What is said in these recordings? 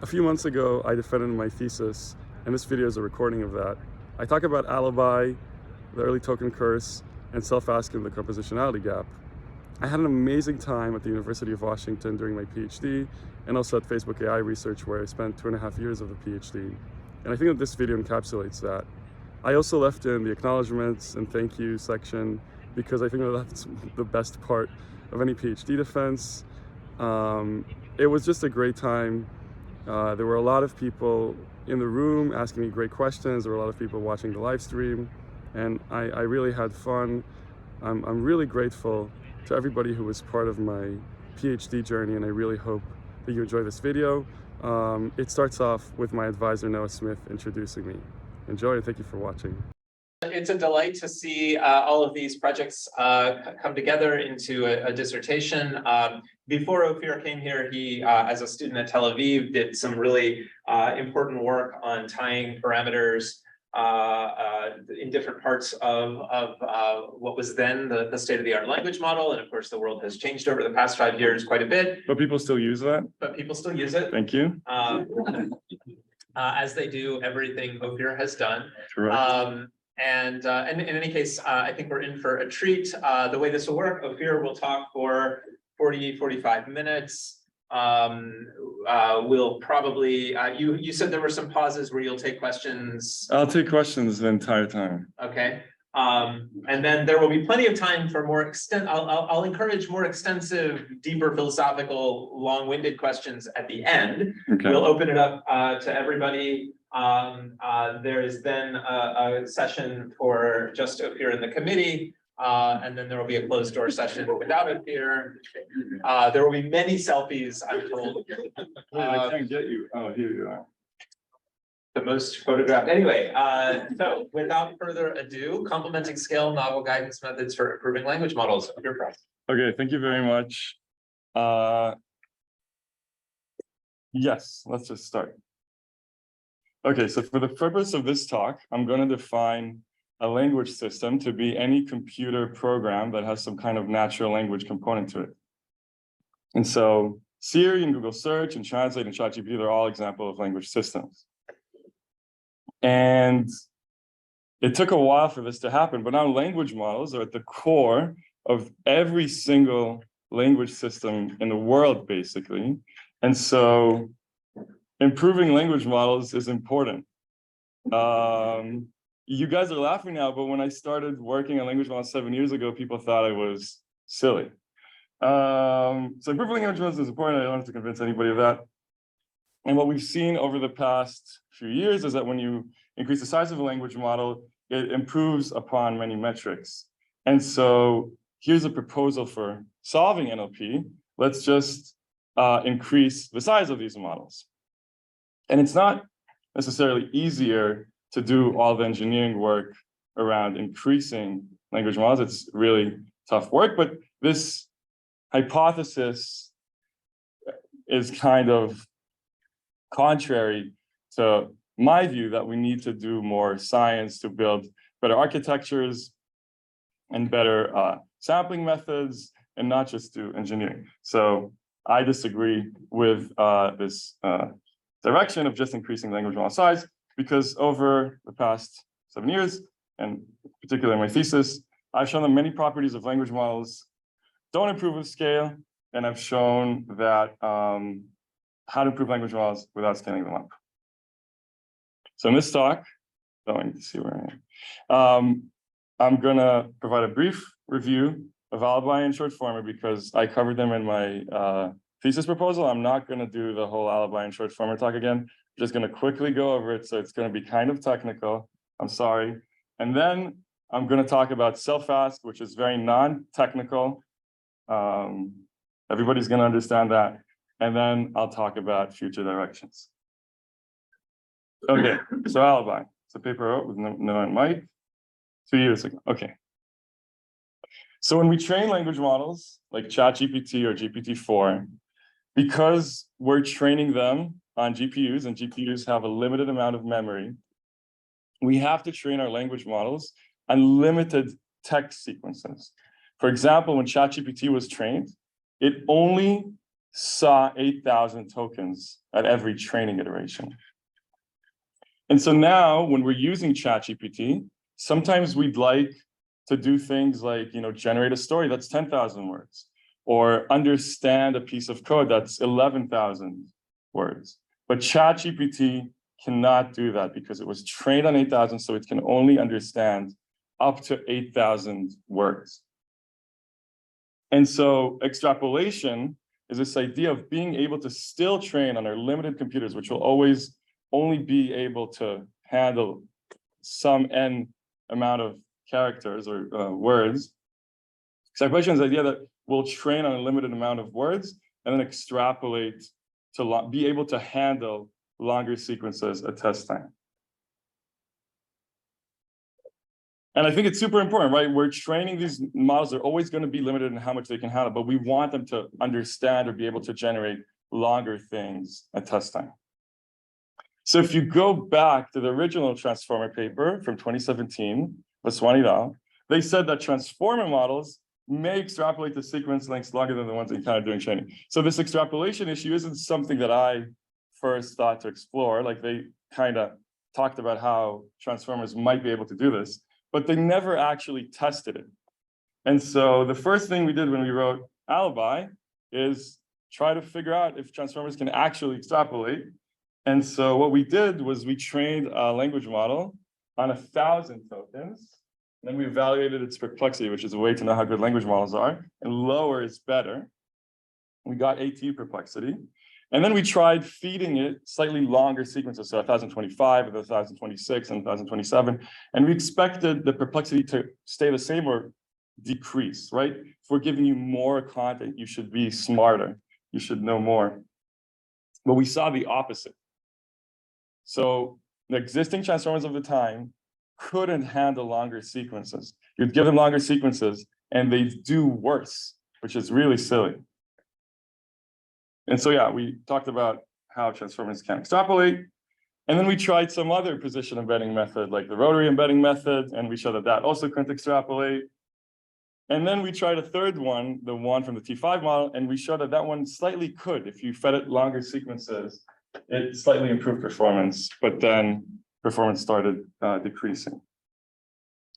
A few months ago, I defended my thesis, and this video is a recording of that. I talk about Alibi, the early token curse, and self-asking the compositionality gap. I had an amazing time at the University of Washington during my PhD, and also at Facebook AI Research, where I spent 2.5 years of the PhD. And I think that this video encapsulates that. I also left in the acknowledgements and thank you section because I think that that's the best part of any PhD defense. It was just a great time. There were a lot of people in the room asking me great questions. There were a lot of people watching the live stream, and I really had fun. I'm really grateful to everybody who was part of my PhD journey, and I really hope that you enjoy this video. It starts off with my advisor, Noah Smith, introducing me. Enjoy, and thank you for watching. It's a delight to see all of these projects come together into a dissertation. Before Ophir came here, he, as a student at Tel Aviv, did some really important work on tying parameters in different parts of what was then the state-of-the-art language model. And of course, the world has changed over the past 5 years quite a bit. But people still use that? But people still use it. Thank you. As they do everything Ophir has done. Correct. And in any case, I think we're in for a treat. The way this will work, Ophir will talk for 45 minutes. We'll probably, you said there were some pauses where you'll take questions. I'll take questions the entire time. Okay. And then there will be plenty of time for more I'll encourage more extensive, deeper philosophical, long-winded questions at the end. Okay. We'll open it up to everybody. There is then a session for just Ophir and the committee, and then there will be a closed door session without Ophir. There will be many selfies, I'm told. I can't get you. Oh, here you are. The most photographed. Anyway, so without further ado, complementing scale novel guidance methods for improving language models. Your press. Okay, thank you very much. Yes, let's just start. Okay, so for the purpose of this talk, I'm going to define a language system to be any computer program that has some kind of natural language component to it. And so Siri and Google Search and Translate and ChatGPT, they're all examples of language systems. And it took a while for this to happen, but now language models are at the core of every single language system in the world, basically. And so improving language models is important. You guys are laughing now, but when I started working on language models 7 years ago, people thought I was silly. So improving language models is important. I don't have to convince anybody of that. And what we've seen over the past few years is that when you increase the size of a language model, it improves upon many metrics. And so here's a proposal for solving NLP. Let's just increase the size of these models. And it's not necessarily easier to do all the engineering work around increasing language models. It's really tough work, but this hypothesis is kind of contrary to my view that we need to do more science to build better architectures and better sampling methods and not just do engineering. So I disagree with this direction of just increasing language model size, because over the past 7 years, and particularly my thesis, I've shown that many properties of language models don't improve with scale, and I've shown that how to improve language models without scaling them up. So in this talk, I need to see where I am. I'm gonna provide a brief review of Alibi and Shortformer because I covered them in my thesis proposal. I'm not gonna do the whole Alibi and Shortformer talk again. I'm just gonna quickly go over it, so it's gonna be kind of technical. I'm sorry. And then I'm gonna talk about self-ask, which is very non-technical. Everybody's gonna understand that. And then I'll talk about future directions. Okay, so Alibi. It's a paper I wrote with Noah and Mike 2 years ago. Okay. So when we train language models like ChatGPT or GPT-4, because we're training them on GPUs and GPUs have a limited amount of memory, we have to train our language models on limited text sequences. For example, when ChatGPT was trained, it only saw 8,000 tokens at every training iteration. And so now when we're using ChatGPT, sometimes we'd like to do things like, generate a story that's 10,000 words, or understand a piece of code that's 11,000 words. But ChatGPT cannot do that because it was trained on 8,000, so it can only understand up to 8,000 words. And so extrapolation is this idea of being able to still train on our limited computers, which will always only be able to handle some n amount of characters or words. Extrapolation is the idea that we'll train on a limited amount of words and then extrapolate to be able to handle longer sequences at test time. And I think it's super important, right? We're training these models, they're always going to be limited in how much they can handle, but we want them to understand or be able to generate longer things at test time. So if you go back to the original Transformer paper from 2017, Vaswani et al., they said that transformer models may extrapolate the sequence lengths longer than the ones they encountered during training. So this extrapolation issue isn't something that I first thought to explore. Like they kind of talked about how transformers might be able to do this, but they never actually tested it. And so the first thing we did when we wrote Alibi is try to figure out if transformers can actually extrapolate. And so what we did was we trained a language model on 1,000 tokens. Then we evaluated its perplexity, which is a way to know how good language models are, and lower is better. We got AT perplexity. And then we tried feeding it slightly longer sequences, so 1,025, 1,026, and 1,027. And we expected the perplexity to stay the same or decrease, right? If we're giving you more content, you should be smarter. You should know more. But we saw the opposite. So the existing transformers of the time couldn't handle longer sequences. You'd give them longer sequences and they do worse, which is really silly. And so, yeah, we talked about how transformers can extrapolate. And then we tried some other position embedding method, like the rotary embedding method, and we showed that that also couldn't extrapolate. And then we tried a third one, the one from the T5 model, and we showed that that one slightly could. If you fed it longer sequences, it slightly improved performance, but then performance started decreasing.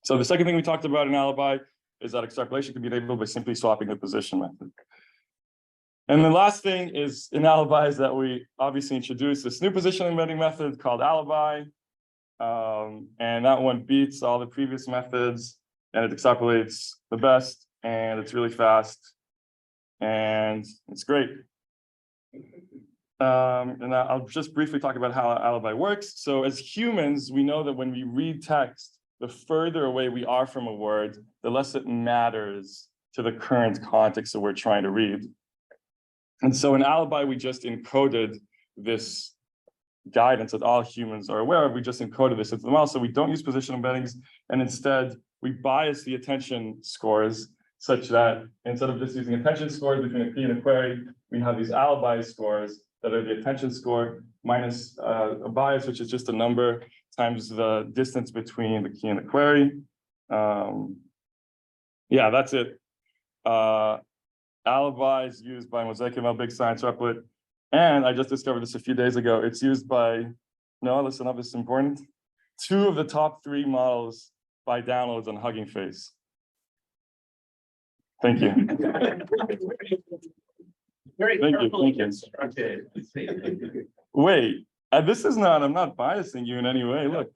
So the second thing we talked about in Alibi is that extrapolation can be enabled by simply swapping the position method. And the last thing is in Alibi is that we obviously introduced this new position embedding method called Alibi. And that one beats all the previous methods and it extrapolates the best and it's really fast and it's great. And I'll just briefly talk about how Alibi works. So as humans, we know that when we read text, the further away we are from a word, the less it matters to the current context that we're trying to read. And so in Alibi, we just encoded this guidance that all humans are aware of. We just encoded this into the model. So we don't use position embeddings. And instead, we bias the attention scores such that instead of just using attention scores between a key and a query, we have these Alibi scores that are the attention score minus a bias, which is just a number times the distance between the key and the query. Yeah, that's it. Alibi is used by MosaicML, Big Science, Replit, and I just discovered this a few days ago. It's used by, no, listen up, this is important. 2 of the top 3 models by downloads on Hugging Face. Thank you. Thank you. Wait, this is not, I'm not biasing you in any way. Look,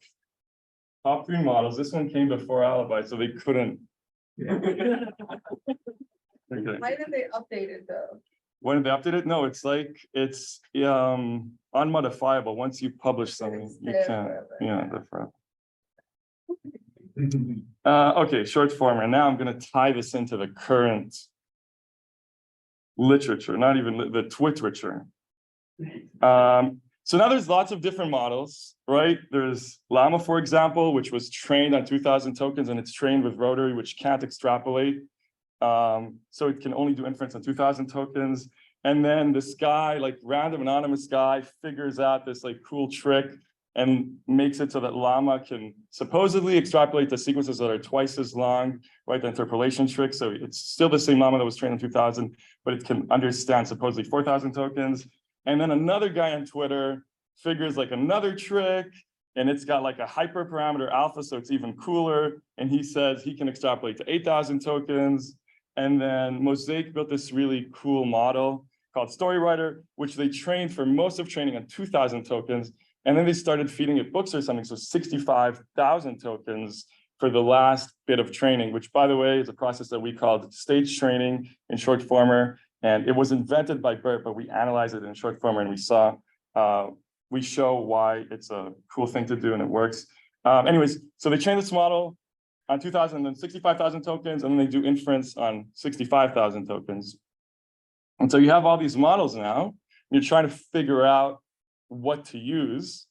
top 3 models. This one came before Alibi, so they couldn't. Okay. Why did they update it though? When did they update it? No, it's like it's unmodifiable. Once you publish something, you can't. Yeah, different. Okay, Shortformer. Now I'm going to tie this into the current literature, not even the twiterature. So now there's lots of different models, right? There's Llama, for example, which was trained on 2,000 tokens, and it's trained with Rotary, which can't extrapolate. So it can only do inference on 2,000 tokens. And then this guy, like random anonymous guy, figures out this like cool trick and makes it so that Llama can supposedly extrapolate the sequences that are twice as long, right? The interpolation trick. So it's still the same Llama that was trained in 2000, but it can understand supposedly 4,000 tokens. And then another guy on Twitter figures like another trick, and it's got like a hyperparameter alpha, so it's even cooler. And he says he can extrapolate to 8,000 tokens. And then Mosaic built this really cool model called Storywriter, which they trained for most of training on 2,000 tokens. And then they started feeding it books or something, so 65,000 tokens for the last bit of training, which, by the way, is a process that we called stage training in Shortformer. And it was invented by Bert, but we analyzed it in Shortformer, and we saw, we show why it's a cool thing to do and it works. Anyways, so they train this model on 2,000 and then 65,000 tokens, and then they do inference on 65,000 tokens. And so you have all these models now, and you're trying to figure out what to use.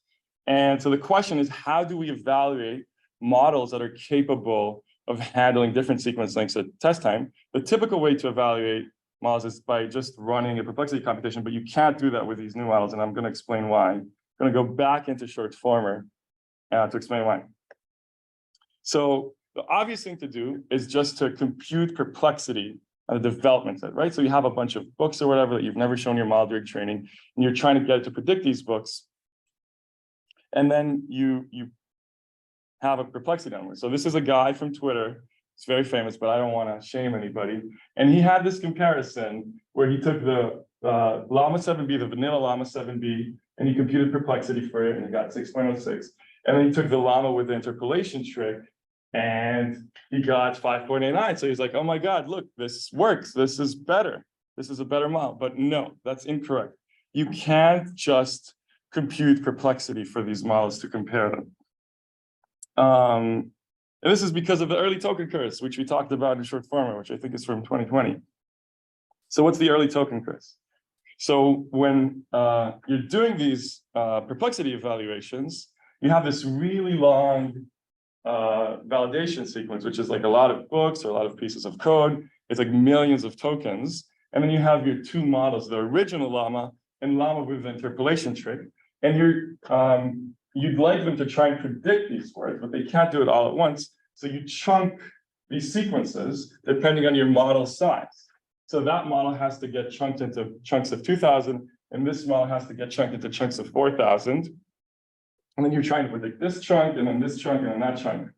And so the question is, how do we evaluate models that are capable of handling different sequence lengths at test time? The typical way to evaluate models is by just running a perplexity computation, but you can't do that with these new models, and I'm going to explain why. I'm going to go back into Shortformer to explain why. So the obvious thing to do is just to compute perplexity on the development set, right? So you have a bunch of books or whatever that you've never shown your model during training, and you're trying to get it to predict these books. And then you have a perplexity number. So this is a guy from Twitter. It's very famous, but I don't want to shame anybody. And he had this comparison where he took the Llama 7B, the vanilla Llama 7B, and he computed perplexity for it, and he got 6.06. And then he took the Llama with the interpolation trick, and he got 5.89. So he's like, oh my God, look, this works. This is better. This is a better model. But no, that's incorrect. You can't just compute perplexity for these models to compare them. And this is because of the early token curse, which we talked about in Shortformer, which I think is from 2020. So what's the early token curse? So when you're doing these perplexity evaluations, you have this really long validation sequence, which is like a lot of books or a lot of pieces of code. It's like millions of tokens. And then you have your two models, the original Llama and Llama with the interpolation trick. And you'd like them to try and predict these words, but they can't do it all at once. So you chunk these sequences depending on your model size. So that model has to get chunked into chunks of 2,000, and this model has to get chunked into chunks of 4,000. And then you're trying to predict this chunk, and then this chunk, and then that chunk.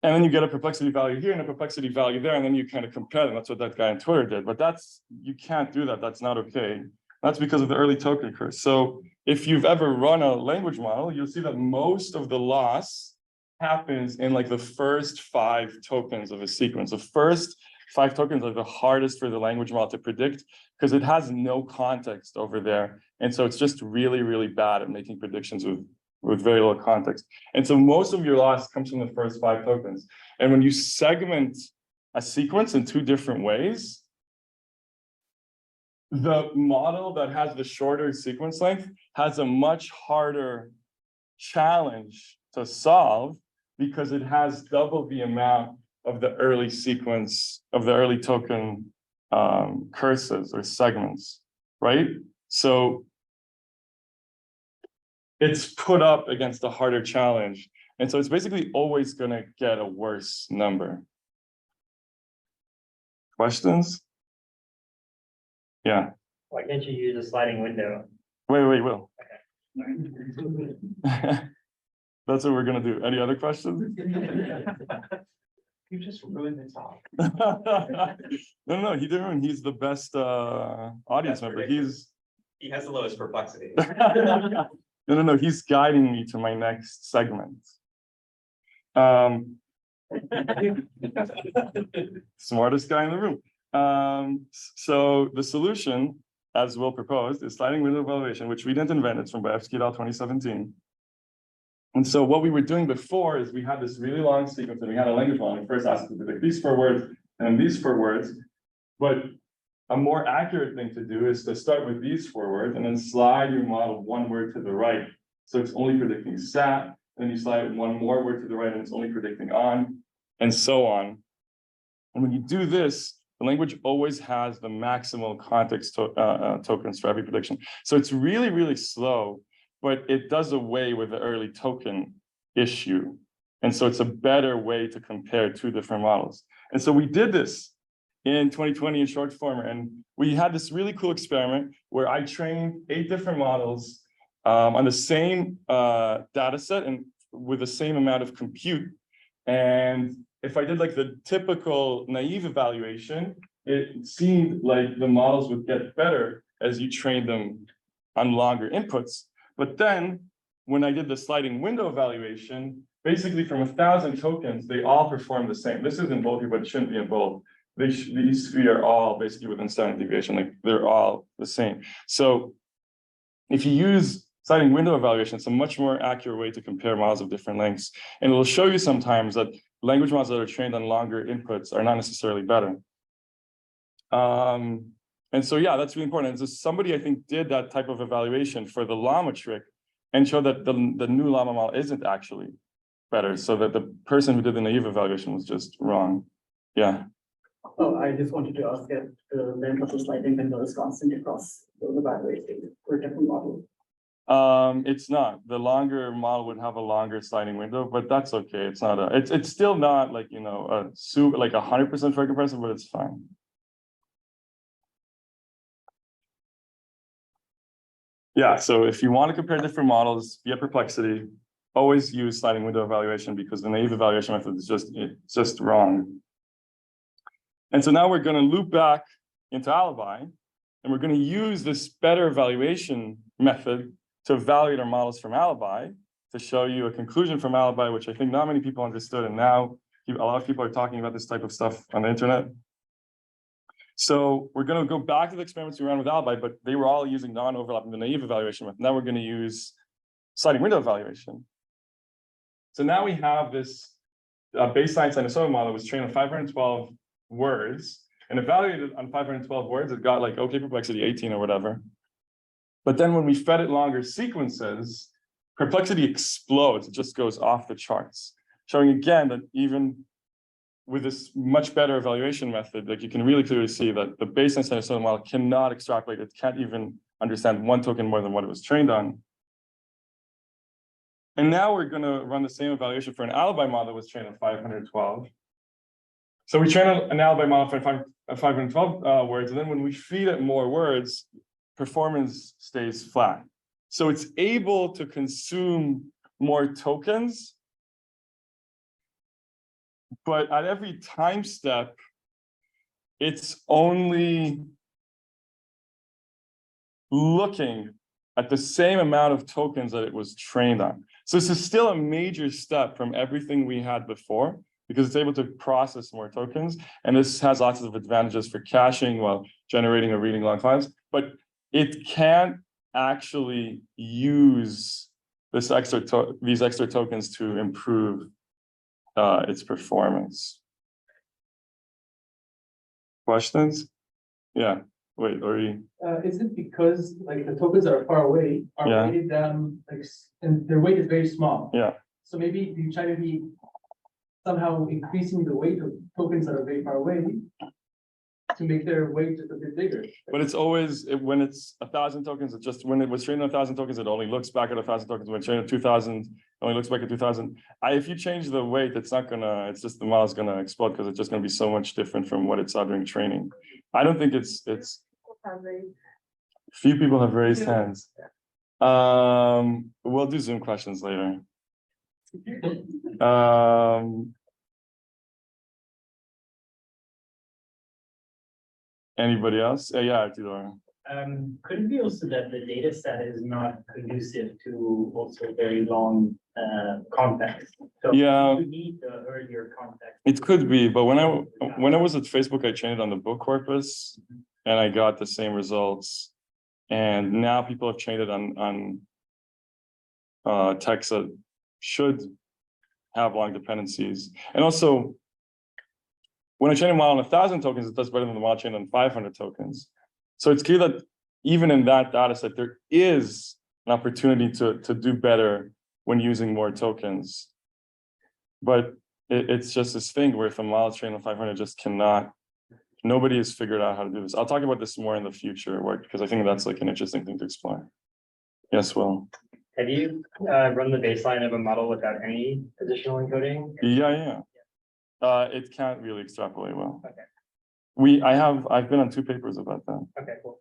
And then you get a perplexity value here and a perplexity value there, and then you kind of compare them. That's what that guy on Twitter did. But you can't do that. That's not okay. That's because of the early token curse. So if you've ever run a language model, you'll see that most of the loss happens in like the first 5 tokens of a sequence. The first 5 tokens are the hardest for the language model to predict because it has no context over there. And so it's just really, really bad at making predictions with very little context. And so most of your loss comes from the first 5 tokens. And when you segment a sequence in 2 different ways, the model that has the shorter sequence length has a much harder challenge to solve because it has double the amount of the early sequence of the early token curses or segments, right? So it's put up against a harder challenge. And so it's basically always going to get a worse number. Questions? Yeah. Why can't you use a sliding window? Wait, Will. That's what we're going to do. Any other questions? You just ruined the talk. No, he didn't. He's the best audience member. He has the lowest perplexity. No, he's guiding me to my next segment. Smartest guy in the room. So the solution, as Will proposed, is sliding window evaluation, which we didn't invent. It's from Baevsky et al. 2017. And so what we were doing before is we had this really long sequence, and we had a language model. We first asked it to predict these 4 words and these 4 words. But a more accurate thing to do is to start with these 4 words and then slide your model 1 word to the right. So it's only predicting sat, then you slide 1 more word to the right and it's only predicting on, and so on. And when you do this, the language always has the maximal context tokens for every prediction. So it's really, really slow, but it does away with the early token issue. And so it's a better way to compare two different models. And so we did this in 2020 in Shortformer, and we had this really cool experiment where I trained 8 different models on the same data set and with the same amount of compute. And if I did like the typical naive evaluation, it seemed like the models would get better as you train them on longer inputs. But then when I did the sliding window evaluation, basically from 1,000 tokens, they all perform the same. This isn't bulky, but it shouldn't be in bold. These 3 are all basically within standard deviation, like they're all the same. So if you use sliding window evaluation, it's a much more accurate way to compare models of different lengths. And it'll show you sometimes that language models that are trained on longer inputs are not necessarily better. And so, yeah, that's really important. And so somebody, I think, did that type of evaluation for the llama trick and showed that the new llama model isn't actually better. So that the person who did the naive evaluation was just wrong. Yeah. Oh, I just wanted to ask if the length of the sliding window is constant across those evaluations for different models. It's not. The longer model would have a longer sliding window, but that's okay. It's not it's still not like, you know, like 100% fair comparison, but it's fine. Yeah, so if you want to compare different models via perplexity, always use sliding window evaluation because the naive evaluation method is just wrong. And so now we're going to loop back into Alibi, and we're going to use this better evaluation method to evaluate our models from Alibi to show you a conclusion from Alibi, which I think not many people understood. And now a lot of people are talking about this type of stuff on the internet. So we're going to go back to the experiments we ran with Alibi, but they were all using non-overlapping, the naive evaluation method. Now we're going to use sliding window evaluation. So now we have this baseline sinusoidal model was trained on 512 words and evaluated on 512 words. It got like, okay, perplexity 18 or whatever. But then when we fed it longer sequences, perplexity explodes. It just goes off the charts, showing again that even with this much better evaluation method, like you can really clearly see that the baseline sinusoidal model cannot extrapolate. It can't even understand one token more than what it was trained on. And now we're going to run the same evaluation for an alibi model that was trained on 512. So we train an alibi model for 512 words, and then when we feed it more words, performance stays flat. So it's able to consume more tokens, but at every time step, it's only looking at the same amount of tokens that it was trained on. So this is still a major step from everything we had before, because it's able to process more tokens. And this has lots of advantages for caching while generating or reading long files, but it can't actually use these extra tokens to improve its performance. Questions? Yeah, wait, or you? Is it because like the tokens that are far away are Yeah. weighted down, like, and their weight is very small? Yeah. So maybe you try to be somehow increasing the weight of tokens that are very far away to make their weight just a bit bigger. But it's always, when it's 1,000 tokens, it just, when it was trained on 1,000 tokens, it only looks back at 1,000 tokens. When it's trained on 2,000, it only looks back at 2,000. If you change the weight, it's not gonna, it's just the model's gonna explode because it's just gonna be so much different from what it saw during training. I don't think it's few people have raised hands. We'll do Zoom questions later. Anybody else? Yeah, Tidor. Could it be also that the data set is not conducive to also very long context? So Yeah. you need the earlier context. It could be, but when I was at Facebook, I trained on the book corpus, and I got the same results. And now people have trained it on text that should have long dependencies. And also, when I train a model on 1,000 tokens, it does better than the model trained on 500 tokens. So it's clear that even in that data set, there is an opportunity to do better when using more tokens. But it's just this thing where if a model trained on 500 just cannot, nobody has figured out how to do this. I'll talk about this more in the future work because I think that's like an interesting thing to explore. Yes, Will. Have you run the baseline of a model without any positional encoding? Yeah. It can't really extrapolate well. Okay. I've been on 2 papers about that. Okay, cool.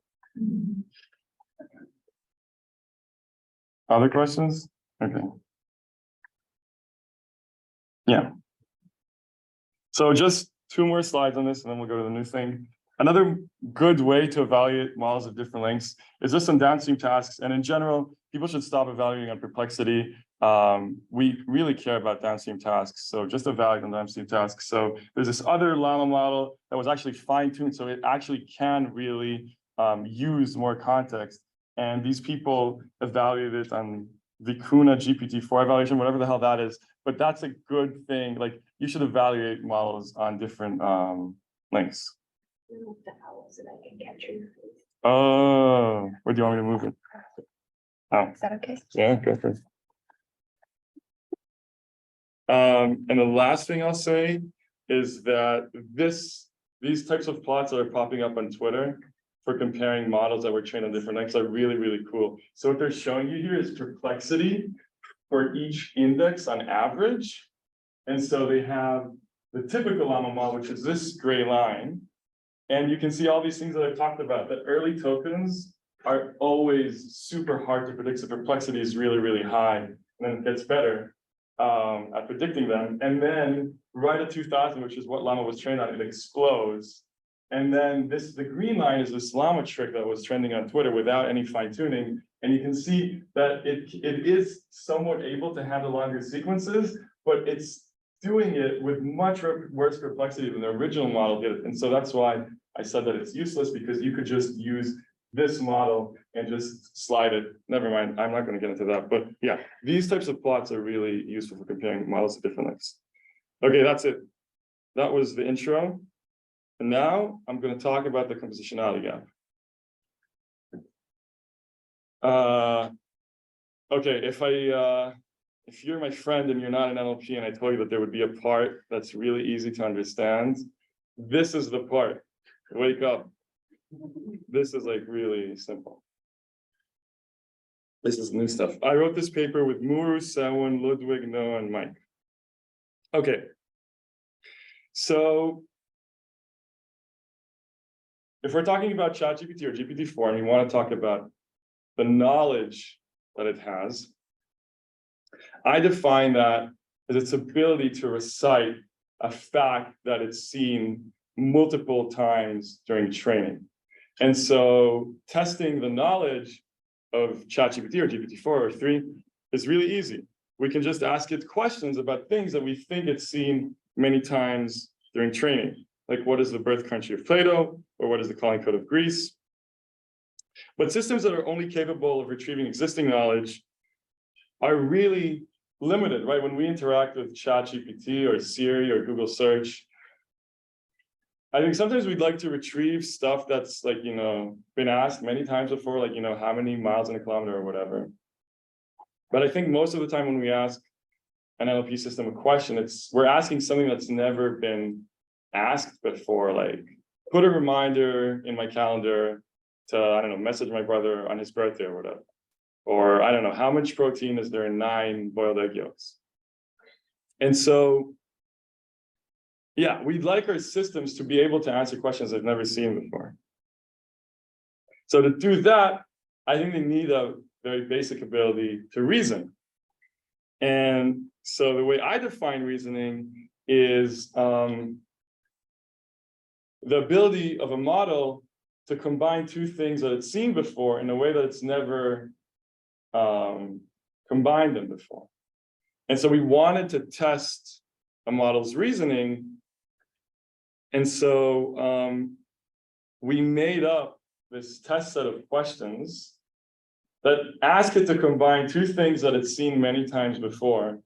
Other questions? Okay. Yeah. So just 2 more slides on this and then we'll go to the new thing. Another good way to evaluate models of different lengths is just some downstream tasks. And in general, people should stop evaluating on perplexity. We really care about downstream tasks. So just evaluate on downstream tasks. So there's this other llama model that was actually fine-tuned. So it actually can really use more context. And these people evaluated it on Vicuna GPT-4 evaluation, whatever the hell that is. But that's a good thing. Like you should evaluate models on different lengths. Move the owl so that I can capture your face. Oh, where do you want me to move it? Oh, Is that okay? yeah, go for it. And the last thing I'll say is that these types of plots that are popping up on Twitter for comparing models that were trained on different lengths are really, really cool. So what they're showing you here is perplexity for each index on average. And so they have the typical llama model, which is this gray line. And you can see all these things that I've talked about, that early tokens are always super hard to predict. So perplexity is really, really high, and then it gets better at predicting them. And then right at 2000, which is what Llama was trained on, it explodes. And then the green line is this Llama trick that was trending on Twitter without any fine tuning. And you can see that it is somewhat able to handle longer sequences, but it's doing it with much worse perplexity than the original model did. And so that's why I said that it's useless, because you could just use this model and just slide it. Never mind, I'm not going to get into that. But yeah, these types of plots are really useful for comparing models of different lengths. Okay, that's it. That was the intro. And now I'm going to talk about the compositionality gap. Okay, if you're my friend and you're not an NLP and I told you that there would be a part that's really easy to understand, this is the part. Wake up. This is like really simple. This is new stuff. I wrote this paper with Muru, Sewin, Ludwig, Noah, and Mike. Okay. So if we're talking about ChatGPT or GPT-4 and we want to talk about the knowledge that it has, I define that as its ability to recite a fact that it's seen multiple times during training. And so testing the knowledge of ChatGPT or GPT-4 or 3 is really easy. We can just ask it questions about things that we think it's seen many times during training, like what is the birth country of Plato, or what is the calling code of Greece. But systems that are only capable of retrieving existing knowledge are really limited, right? When we interact with ChatGPT or Siri or Google search, I think sometimes we'd like to retrieve stuff that's like, been asked many times before, like, how many miles in a kilometer or whatever. But I think most of the time when we ask an NLP system a question, we're asking something that's never been asked before, like put a reminder in my calendar to, I don't know, message my brother on his birthday or whatever. Or I don't know, how much protein is there in 9 boiled egg yolks? And so, yeah, we'd like our systems to be able to answer questions they've never seen before. So to do that, I think they need a very basic ability to reason. And so the way I define reasoning is the ability of a model to combine 2 things that it's seen before in a way that it's never combined them before. And so we wanted to test a model's reasoning. And so we made up this test set of questions that ask it to combine 2 things that it's seen many times before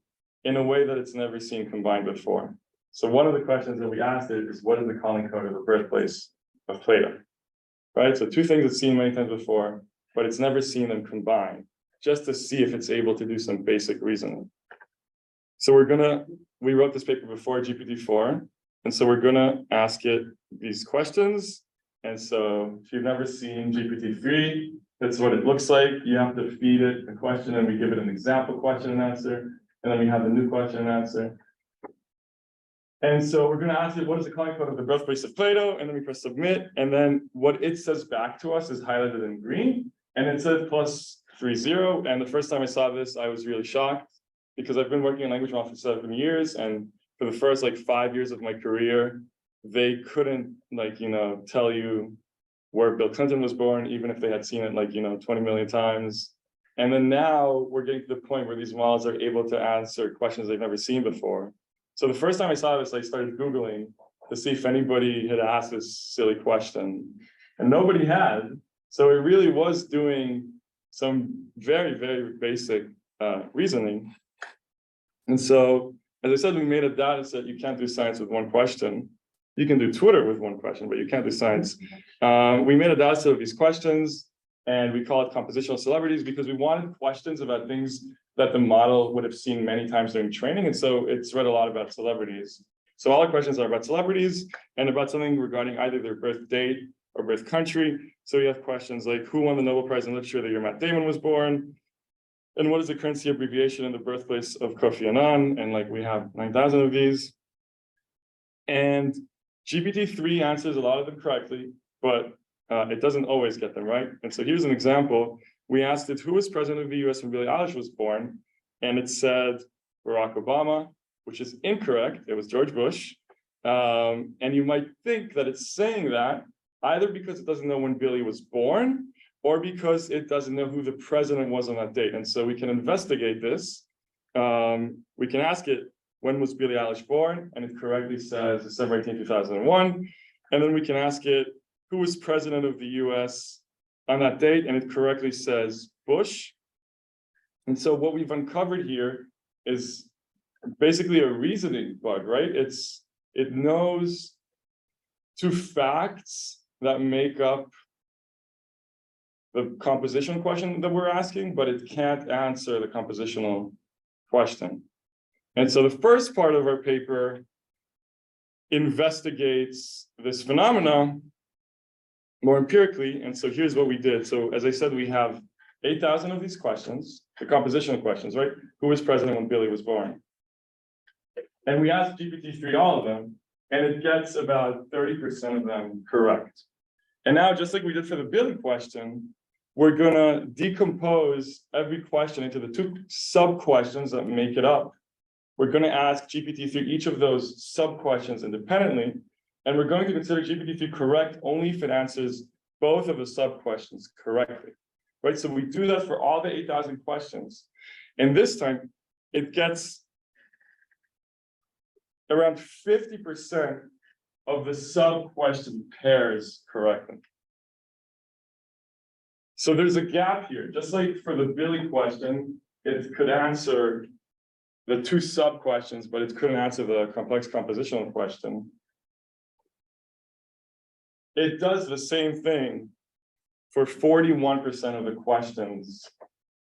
in a way that it's never seen combined before. So one of the questions that we asked it is, what is the calling code of the birthplace of Plato? Right? So 2 things it's seen many times before, but it's never seen them combined, just to see if it's able to do some basic reasoning. So we wrote this paper before GPT-4, and so we're gonna ask it these questions. And so if you've never seen GPT-3, That's what it looks like. You have to feed it a question and we give it an example question and answer. And then we have the new question and answer. And so we're going to ask it, what is the calling code of the birthplace of Plato? And then we press submit. And then what it says back to us is highlighted in green. And it said +30. And the first time I saw this, I was really shocked because I've been working in language model for 7 years. And for the first like 5 years of my career, they couldn't tell you where Bill Clinton was born, even if they had seen it 20 million times. And then now we're getting to the point where these models are able to answer questions they've never seen before. So the first time I saw this, I started Googling to see if anybody had asked this silly question, and nobody had. So it really was doing some very, very basic reasoning. And so, as I said, we made a data set. You can't do science with one question. You can do Twitter with one question, but you can't do science. We made a data set of these questions, and we call it compositional celebrities because we wanted questions about things that the model would have seen many times during training. And so it's read a lot about celebrities. So all our questions are about celebrities and about something regarding either their birth date or birth country. So we have questions like, who won the Nobel Prize in Literature the year Matt Damon was born? And what is the currency abbreviation in the birthplace of Kofi Annan? And we have 9,000 of these. And GPT-3 answers a lot of them correctly, but it doesn't always get them right. And so here's an example. We asked it, who was president of the US when Billie Eilish was born? And it said Barack Obama, which is incorrect. It was George Bush. And you might think that it's saying that either because it doesn't know when Billie was born or because it doesn't know who the president was on that date. And so we can investigate this. We can ask it, when was Billie Eilish born? And it correctly says December 18, 2001. And then we can ask it, who was president of the US on that date? And it correctly says Bush. And so what we've uncovered here is basically a reasoning bug, right? It knows two facts that make up the composition question that we're asking, but it can't answer the compositional question. And so the first part of our paper investigates this phenomenon more empirically. And so here's what we did. So as I said, we have 8,000 of these questions, the compositional questions, right? Who was president when Billie was born? And we asked GPT-3 all of them, and it gets about 30% of them correct. And now, just like we did for the Billie question, we're gonna decompose every question into the two sub-questions that make it up. We're gonna ask GPT-3 each of those sub-questions independently, and we're going to consider GPT-3 correct only if it answers both of the sub-questions correctly, right? So we do that for all the 8,000 questions. And this time, it gets around 50% of the sub-question pairs correctly. So there's a gap here. Just like for the Billie question, it could answer the two sub-questions, but it couldn't answer the complex compositional question. It does the same thing for 41% of the questions,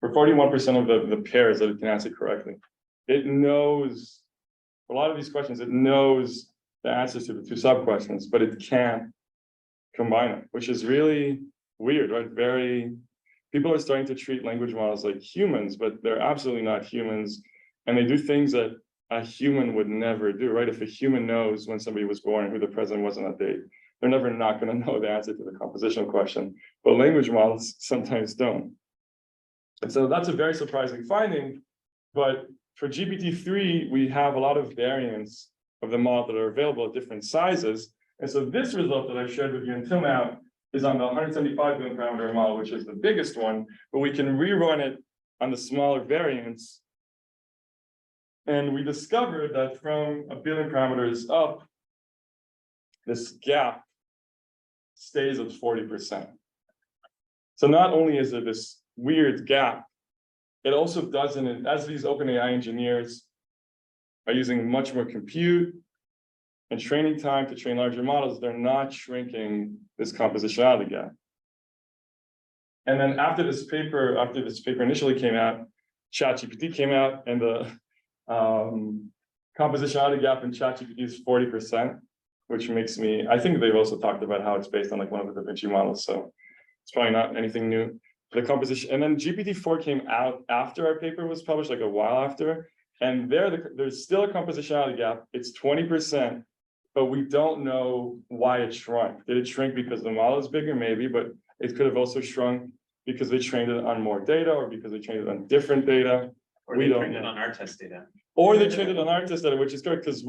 for 41% of the pairs that it can answer correctly. It knows, for a lot of these questions, it knows the answers to the two sub-questions, but it can't combine them, which is really weird, right? People are starting to treat language models like humans, but they're absolutely not humans. And they do things that a human would never do, right? If a human knows when somebody was born and who the president was on that date, they're never not going to know the answer to the compositional question. But language models sometimes don't. And so that's a very surprising finding. But for GPT-3, we have a lot of variants of the model that are available at different sizes. And so this result that I've shared with you until now is on the 175 billion parameter model, which is the biggest one, but we can rerun it on the smaller variants. And we discovered that from 1 billion parameters up, this gap stays at 40%. So not only is there this weird gap, it also doesn't, as these OpenAI engineers are using much more compute and training time to train larger models, they're not shrinking this compositionality gap. And then after this paper initially came out, ChatGPT came out, and the compositionality gap in ChatGPT is 40%, which makes me, I think they've also talked about how it's based on like one of the Da Vinci models, so it's probably not anything new. the composition, and then GPT-4 came out after our paper was published, like a while after. And there's still a compositionality gap. It's 20%, but we don't know why it shrunk. Did it shrink because the model is bigger? Maybe, but it could have also shrunk because they trained it on more data, or because they trained it on different data. Or We they don't trained it know. on our test data. Or they trained it on our test data, which is correct, because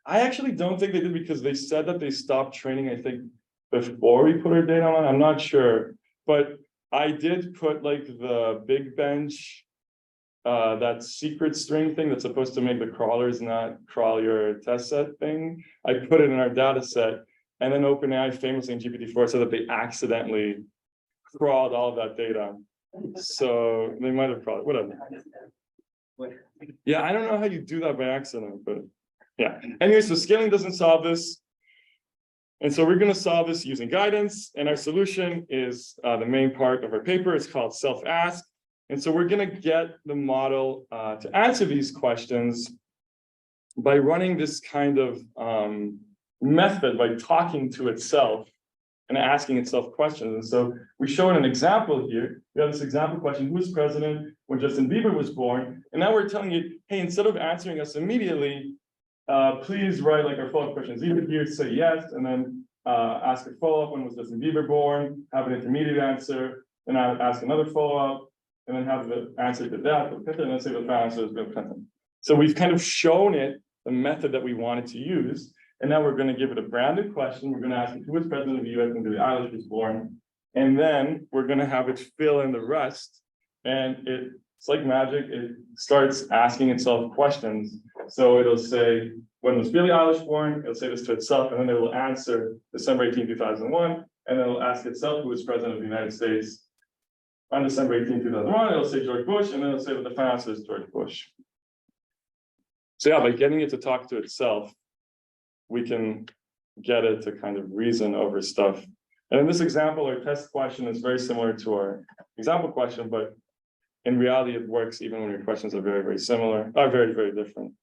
I actually don't think they did, because they said that they stopped training, I think, before we put our data on. I'm not sure, but I did put like the big bench, that secret string thing that's supposed to make the crawlers not crawl your test set thing. I put it in our data set, and then OpenAI famously in GPT-4 said that they accidentally crawled all of that data. So they might have crawled, whatever. Yeah, I don't know how you do that by accident, but yeah. Anyway, so scaling doesn't solve this. And so we're going to solve this using guidance. And our solution is the main part of our paper. It's called self-ask. And so we're going to get the model to answer these questions by running this kind of method, by talking to itself and asking itself questions. And so we show an example here. We have this example question: who was president when Justin Bieber was born? And now we're telling it, hey, instead of answering us immediately, please write like our follow-up questions. Either here say yes, and then ask a follow-up: when was Justin Bieber born? Have an intermediate answer, and ask another follow-up, and then have the answer to that, and then say the final answer is Bill Clinton. So we've kind of shown it the method that we wanted to use. And now we're going to give it a brand new question. We're going to ask it who was president of the US when Billie Eilish was born. And then we're going to have it fill in the rest. And it's like magic. It starts asking itself questions. So it'll say, when was Billie Eilish born? It'll say this to itself, and then it will answer December 18, 2001. And then it'll ask itself who was president of the United States on December 18, 2001. It'll say George Bush, and then it'll say that the final answer is George Bush. So yeah, by getting it to talk to itself, we can get it to kind of reason over stuff. And in this example, our test question is very similar to our example question, but in reality, it works even when your questions are very, very similar, are very, very different.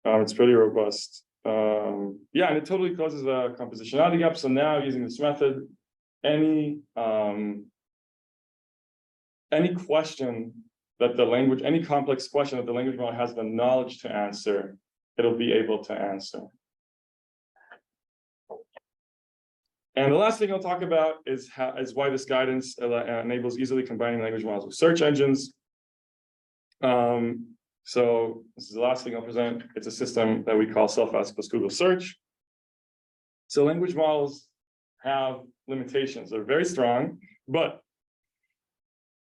It's pretty robust. Yeah, and it totally closes the compositionality gap. So now, using this method, any question that the language, any complex question that the language model has the knowledge to answer, it'll be able to answer. And the last thing I'll talk about is why this guidance enables easily combining language models with search engines. So this is the last thing I'll present. It's a system that we call self-ask plus Google search. So language models have limitations. They're very strong, but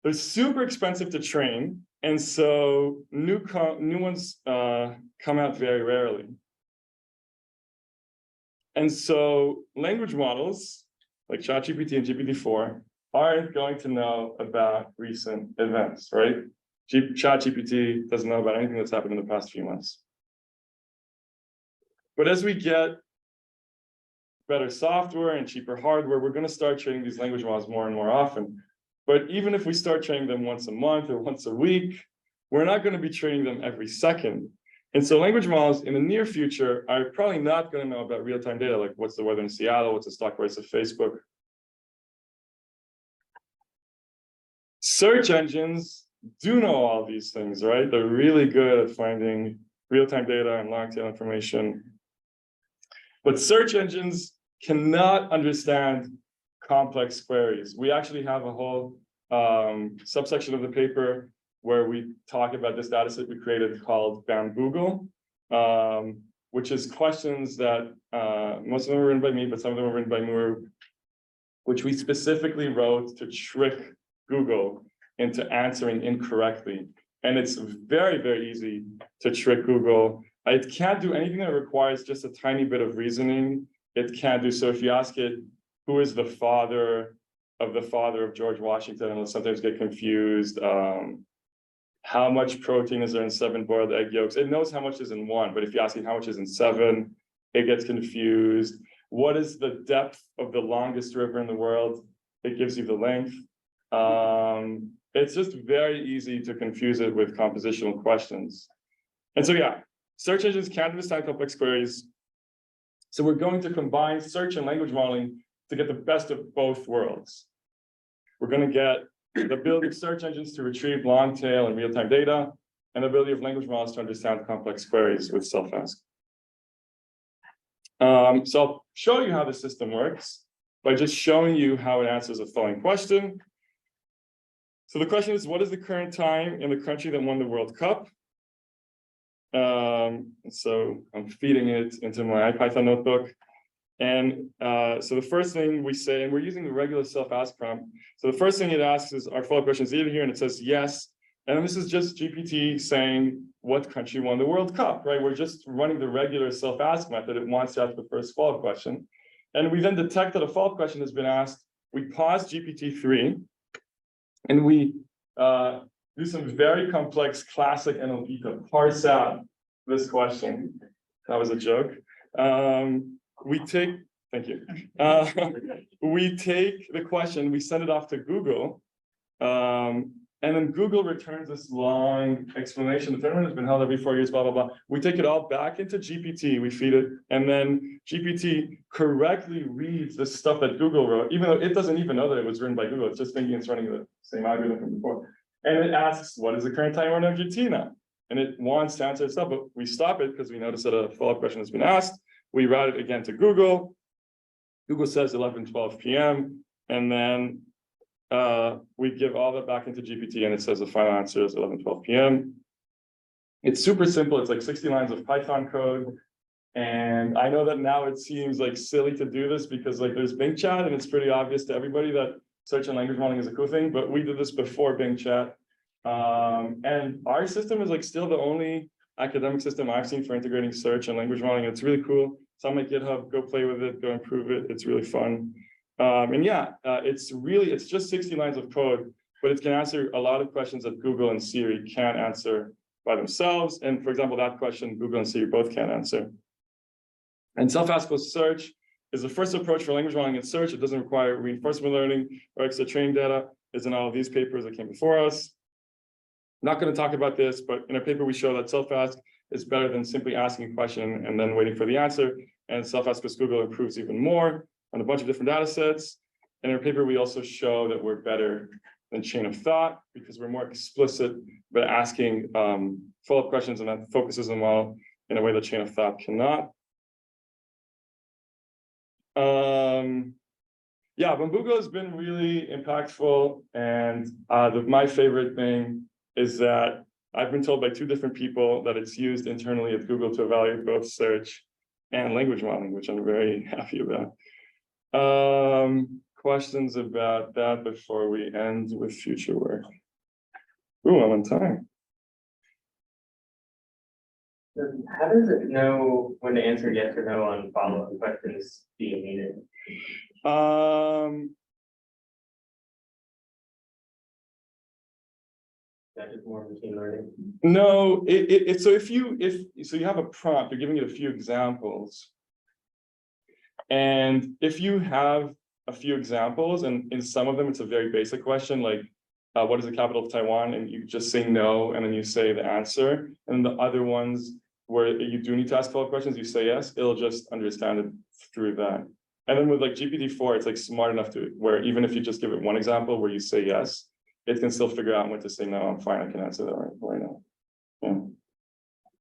they're super expensive to train. And so new ones come out very rarely. And so language models like ChatGPT and GPT-4 aren't going to know about recent events, right? ChatGPT doesn't know about anything that's happened in the past few months. But as we get better software and cheaper hardware, we're going to start training these language models more and more often. But even if we start training them once a month or once a week, we're not going to be training them every second. And so language models in the near future are probably not going to know about real-time data, like what's the weather in Seattle, what's the stock price of Facebook. Search engines do know all these things, right? They're really good at finding real-time data and long-tail information. But search engines cannot understand complex queries. We actually have a whole subsection of the paper where we talk about this data set we created called Bambole, which is questions that most of them were written by me, but some of them were written by Moore, which we specifically wrote to trick Google into answering incorrectly. And it's very, very easy to trick Google. It can't do anything that requires just a tiny bit of reasoning. It can't do, so if you ask it, who is the father of George Washington, and it'll sometimes get confused. How much protein is there in 7 boiled egg yolks? It knows how much is in 1, but if you ask it how much is in 7, it gets confused. What is the depth of the longest river in the world? It gives you the length. It's just very easy to confuse it with compositional questions. And so, yeah, search engines can't understand complex queries. So we're going to combine search and language modeling to get the best of both worlds. we're going to get the ability of search engines to retrieve long tail and real-time data, and the ability of language models to understand complex queries with self-ask. So I'll show you how the system works by just showing you how it answers the following question. So the question is, what is the current time in the country that won the World Cup? So I'm feeding it into my IPython notebook. And so the first thing we say, and we're using the regular self-ask prompt. So the first thing it asks is, are follow-up questions needed here? And it says yes. And this is just GPT saying what country won the World Cup, right? We're just running the regular self-ask method. It wants to ask the first follow-up question. And we then detect that a follow-up question has been asked. We pause GPT-3 and we do some very complex classic NLP to parse out this question. That was a joke. We take, thank you. We take the question, we send it off to Google, and then Google returns this long explanation. The tournament has been held every 4 years, blah, blah, blah. We take it all back into GPT, we feed it, and then GPT correctly reads the stuff that Google wrote, even though it doesn't even know that it was written by Google. It's just thinking it's running the same algorithm from before. And it asks, what is the current time in Argentina? And it wants to answer itself, but we stop it because we notice that a follow-up question has been asked. We route it again to Google. Google says 11:12 p.m. And then we give all that back into GPT and it says the final answer is 11:12 p.m. It's super simple. It's like 60 lines of Python code. And I know that now it seems like silly to do this because like there's Bing Chat and it's pretty obvious to everybody that search and language modeling is a cool thing, but we did this before Bing Chat. And our system is like still the only academic system I've seen for integrating search and language modeling. It's really cool. It's on my GitHub, go play with it, go improve it. It's really fun. And yeah, it's just 60 lines of code, but it can answer a lot of questions that Google and Siri can't answer by themselves. And for example, that question, Google and Siri both can't answer. And self-ask search is the first approach for language modeling and search. It doesn't require reinforcement learning or extra training data. It's in all of these papers that came before us. Not going to talk about this, but in a paper we show that self-ask is better than simply asking a question and then waiting for the answer. And self-ask with Google improves even more on a bunch of different data sets. And in our paper, we also show that we're better than chain of thought because we're more explicit by asking follow-up questions, and that focuses the model in a way that chain of thought cannot. Yeah, Bamboo has been really impactful. And my favorite thing is that I've been told by 2 different people that it's used internally at Google to evaluate both search and language modeling, which I'm very happy about. Questions about that before we end with future work? Ooh, I'm on time. How does it know when to answer yes or no on follow-up questions being needed? That is more machine learning. No, so if you have a prompt, you're giving it a few examples. And if you have a few examples, and in some of them, it's a very basic question, like what is the capital of Taiwan? And you just say no, and then you say the answer. And the other ones where you do need to ask follow-up questions, you say yes, it'll just understand it through that. And then with like GPT-4, it's like smart enough to where even if you just give it one example where you say yes, it can still figure out when to say no. I'm fine, I can answer that right now. Yeah.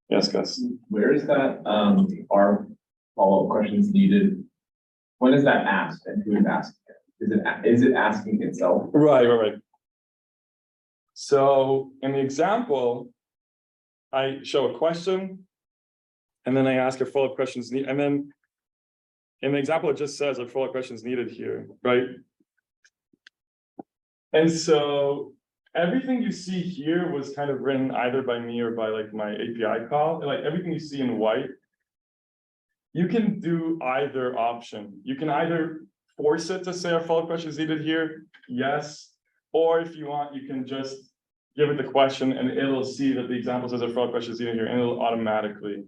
Yes, Gus. Where is that are follow-up questions needed? When is that asked and who is asking it? Is it asking itself? Right. So in the example, I show a question and then I ask if follow-up questions need, and then in the example, it just says if follow-up questions needed here, right? And so everything you see here was kind of written either by me or by like my API call. Like everything you see in white, you can do either option. You can either force it to say our follow-up questions needed here, yes, or if you want, you can just give it the question and it'll see that the example says our follow-up questions needed here and it'll automatically.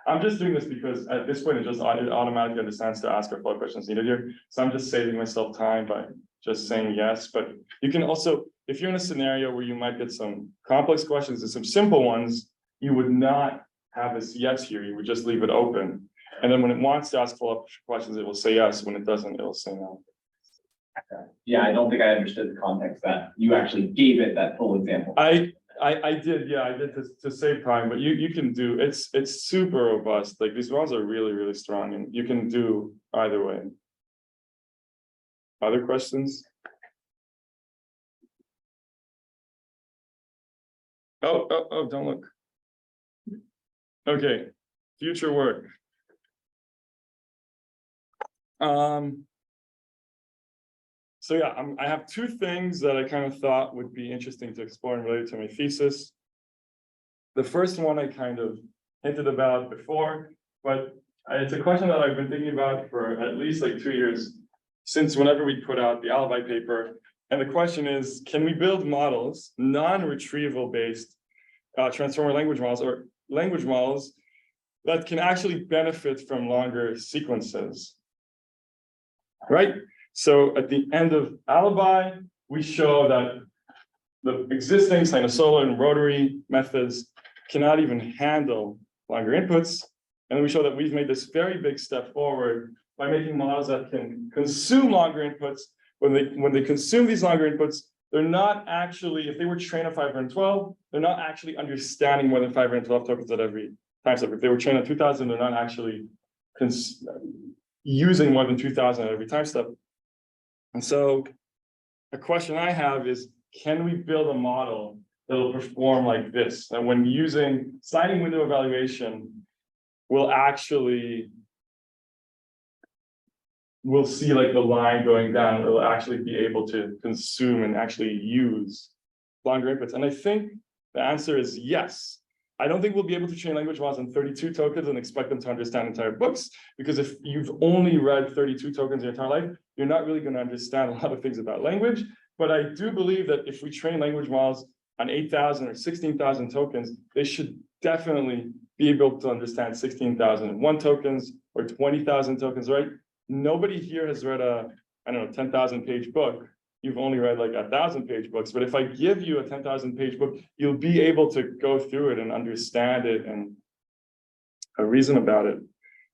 I'm just doing this because at this point, it automatically understands to ask our follow-up questions needed here. So I'm just saving myself time by just saying yes, but you can also, if you're in a scenario where you might get some complex questions and some simple ones, you would not have this yes here, you would just leave it open. And then when it wants to ask follow-up questions, it will say yes. When it doesn't, it will say no. Yeah, I don't think I understood the context that you actually gave it that full example. I did, yeah, I did to save time, but you can do, it's super robust. Like these models are really, really strong and you can do either way. Other questions? Oh, don't look. Okay, future work. So yeah, I have two things that I kind of thought would be interesting to explore and related to my thesis. The first one I kind of hinted about before, but it's a question that I've been thinking about for at least like 2 years, since whenever we put out the Alibi paper. And the question is, can we build models, non-retrieval based transformer language models or language models that can actually benefit from longer sequences, right? So at the end of Alibi, we show that the existing sinusoidal and rotary methods cannot even handle longer inputs. And then we show that we've made this very big step forward by making models that can consume longer inputs. When they consume these longer inputs, they're not actually, if they were trained on 512, they're not actually understanding more than 512 tokens at every time step. If they were trained on 2000, they're not actually using more than 2000 at every time step. And so a question I have is, can we build a model that will perform like this? That when using sliding window evaluation, we'll see like the line going down, it'll actually be able to consume and actually use longer inputs. And I think the answer is yes. I don't think we'll be able to train language models on 32 tokens and expect them to understand entire books, because if you've only read 32 tokens your entire life, you're not really going to understand a lot of things about language. But I do believe that if we train language models on 8,000 or 16,000 tokens, they should definitely be able to understand 16,001 tokens or 20,000 tokens, right? Nobody here has read a, 10,000 page book. You've only read like 1,000 page books, but if I give you a 10,000 page book, you'll be able to go through it and understand it and reason about it.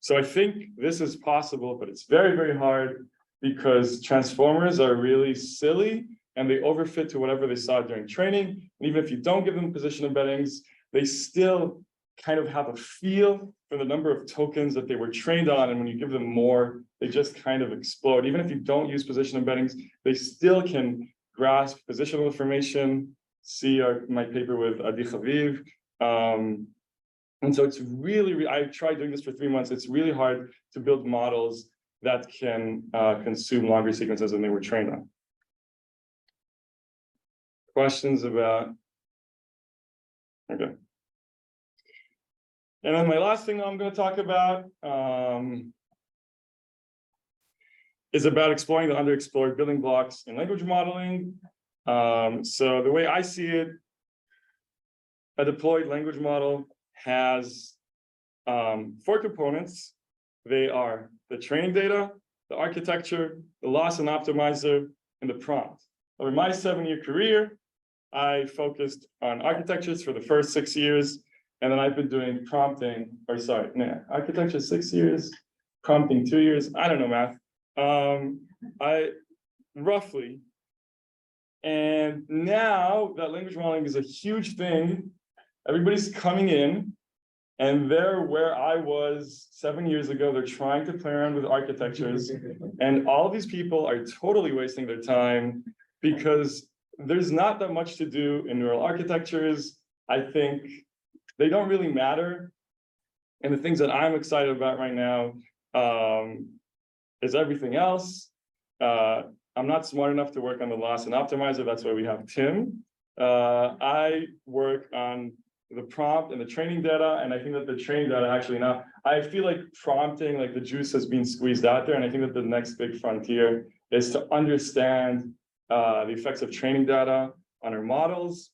So I think this is possible, but it's very, very hard because transformers are really silly and they overfit to whatever they saw during training. And even if you don't give them position embeddings, they still kind of have a feel for the number of tokens that they were trained on. And when you give them more, they just kind of explode. Even if you don't use position embeddings, they still can grasp positional information. See my paper with Adi Chaviv. And so it's really, I tried doing this for 3 months. It's really hard to build models that can consume longer sequences than they were trained on. Questions about? Okay. And then my last thing I'm going to talk about is about exploring the underexplored building blocks in language modeling. So the way I see it, a deployed language model has 4 components. They are the training data, the architecture, the loss and optimizer, and the prompt. Over my 7-year career, I focused on architectures for the first 6 years. And then I've been doing prompting, architecture 6 years, prompting 2 years. I don't know math. Roughly. And now that language modeling is a huge thing, everybody's coming in and they're where I was 7 years ago. They're trying to play around with architectures. And all of these people are totally wasting their time because there's not that much to do in neural architectures. I think they don't really matter. And the things that I'm excited about right now is everything else. I'm not smart enough to work on the loss and optimizer. That's why we have Tim. I work on the prompt and the training data. And I think that the training data actually now, I feel like prompting, like the juice has been squeezed out there. And I think that the next big frontier is to understand the effects of training data on our models.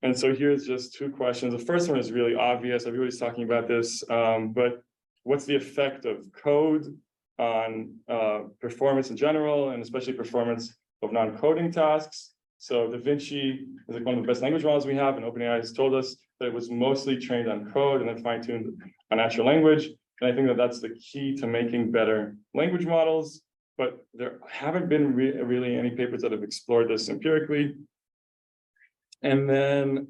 And so here's just 2 questions. The first one is really obvious. Everybody's talking about this, but what's the effect of code on performance in general, and especially performance of non-coding tasks? So Da Vinci is like one of the best language models we have, and OpenAI has told us that it was mostly trained on code and then fine-tuned on natural language. And I think that that's the key to making better language models, but there haven't been really any papers that have explored this empirically. And then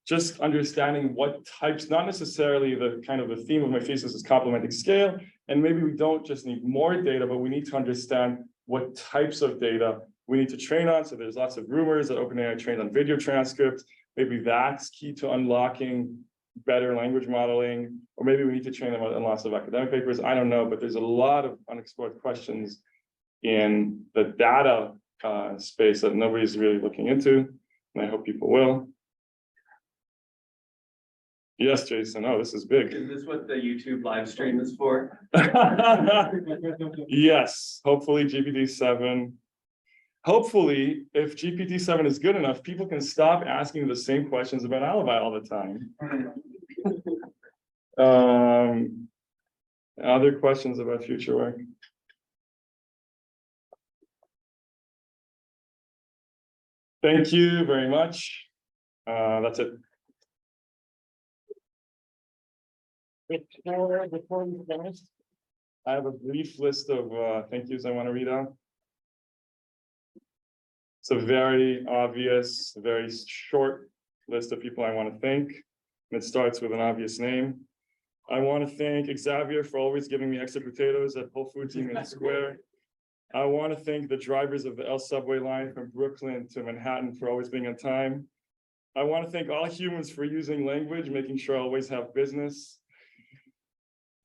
just understanding what types, not necessarily the kind of the theme of my thesis is complementing scale. And maybe we don't just need more data, but we need to understand what types of data we need to train on. So there's lots of rumors that OpenAI trained on video transcripts. Maybe that's key to unlocking better language modeling, or maybe we need to train them on lots of academic papers. I don't know, but there's a lot of unexplored questions in the data space that nobody's really looking into, and I hope people will. Yes, Jason. Oh, this is big. Is this what the YouTube live stream is for? Yes, hopefully GPT-7. Hopefully, if GPT-7 is good enough, people can stop asking the same questions about Alibi all the time. Other questions about future work? Thank you very much. That's it. Before we finish, I have a brief list of thank yous I want to read out. It's a very obvious, very short list of people I want to thank. And it starts with an obvious name. I want to thank Xavier for always giving me extra potatoes at Whole Foods Union Square. I want to thank the drivers of the L subway line from Brooklyn to Manhattan for always being on time. I want to thank all humans for using language, making sure I always have business.